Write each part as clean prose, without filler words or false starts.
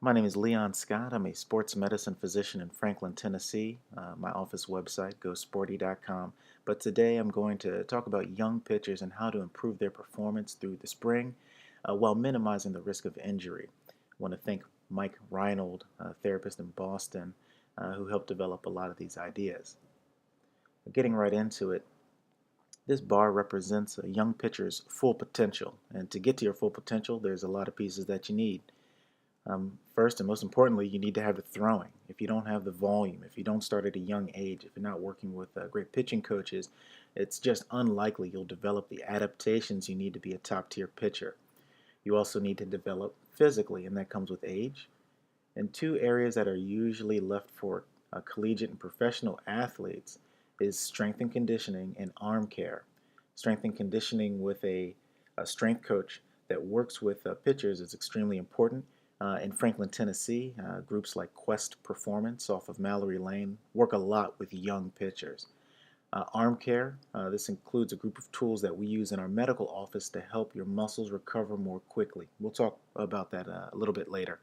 My name is Leon Scott. I'm a sports medicine physician in Franklin, Tennessee. My office website, gosporty.com. But today I'm going to talk about young pitchers and how to improve their performance through the spring while minimizing the risk of injury. I want to thank Mike Reinold, a therapist in Boston, who helped develop a lot of these ideas. Getting right into it, this bar represents a young pitcher's full potential. And to get to your full potential, there's a lot of pieces that you need. First and most importantly, you need to have the throwing. If you don't have the volume, if you don't start at a young age, if you're not working with great pitching coaches, it's just unlikely you'll develop the adaptations you need to be a top tier pitcher. You also need to develop physically, and that comes with age. And two areas that are usually left for collegiate and professional athletes is strength and conditioning and arm care. Strength and conditioning with a strength coach that works with pitchers is extremely important. In Franklin, Tennessee, groups like Quest Performance off of Mallory Lane work a lot with young pitchers. Arm care, this includes a group of tools that we use in our medical office to help your muscles recover more quickly. We'll talk about that a little bit later.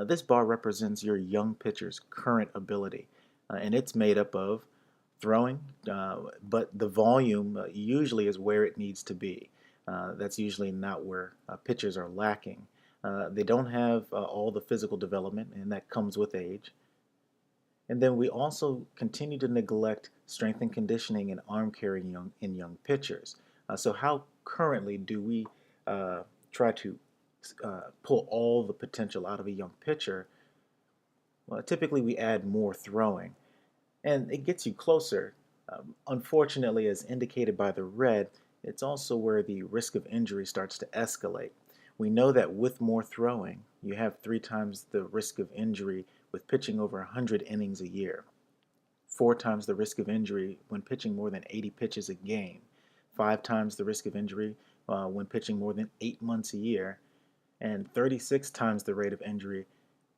This bar represents your young pitcher's current ability, and it's made up of throwing, but the volume usually is where it needs to be. That's usually not where pitchers are lacking. They don't have all the physical development, and that comes with age. And then we also continue to neglect strength and conditioning and arm care in young pitchers. So how currently do we try to pull all the potential out of a young pitcher? Well, typically we add more throwing, and it gets you closer. Unfortunately, as indicated by the red, it's also where the risk of injury starts to escalate. We know that with more throwing, you have 3 times the risk of injury with pitching over 100 innings a year, 4 times the risk of injury when pitching more than 80 pitches a game, 5 times the risk of injury when pitching more than 8 months a year, and 36 times the rate of injury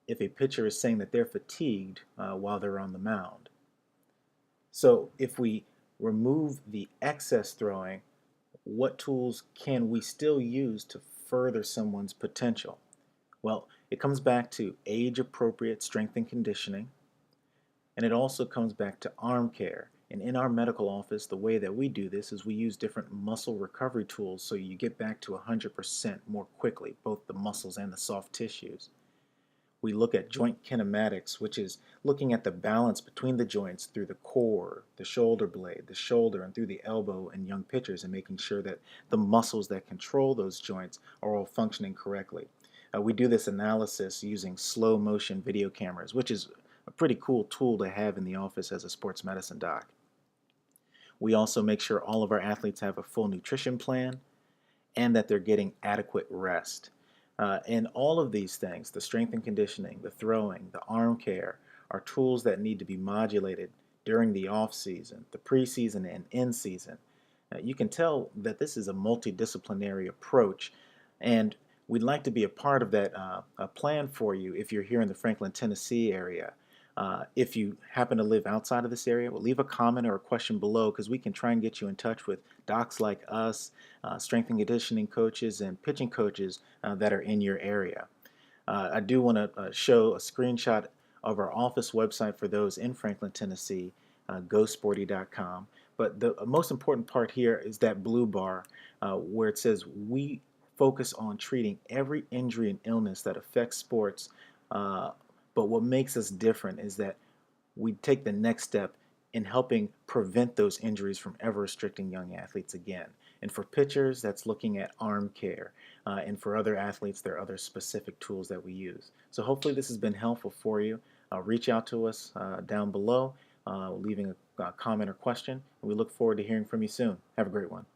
if a pitcher is saying that they're fatigued while they're on the mound. So if we remove the excess throwing, what tools can we still use to further someone's potential? Well, it comes back to age appropriate strength and conditioning, and it also comes back to arm care. And in our medical office, the way that we do this is we use different muscle recovery tools so you get back to 100% more quickly, both the muscles and the soft tissues. We look at joint kinematics, which is looking at the balance between the joints through the core, the shoulder blade, the shoulder, and through the elbow in young pitchers, and making sure that the muscles that control those joints are all functioning correctly. We do this analysis using slow motion video cameras, which is a pretty cool tool to have in the office as a sports medicine doc. We also make sure all of our athletes have a full nutrition plan and that they're getting adequate rest. And all of these things, the strength and conditioning, the throwing, the arm care, are tools that need to be modulated during the off season, the preseason, and in season. You can tell that this is a multidisciplinary approach, and we'd like to be a part of that plan for you if you're here in the Franklin, Tennessee area. If you happen to live outside of this area, well, leave a comment or a question below because we can try and get you in touch with docs like us, strength and conditioning coaches, and pitching coaches that are in your area. I do want to show a screenshot of our office website for those in Franklin, Tennessee, gosporty.com. But the most important part here is that blue bar where it says we focus on treating every injury and illness that affects sports. But what makes us different is that we take the next step in helping prevent those injuries from ever restricting young athletes again. And for pitchers, that's looking at arm care. And for other athletes, there are other specific tools that we use. So hopefully this has been helpful for you. Reach out to us down below, leaving a comment or question. And we look forward to hearing from you soon. Have a great one.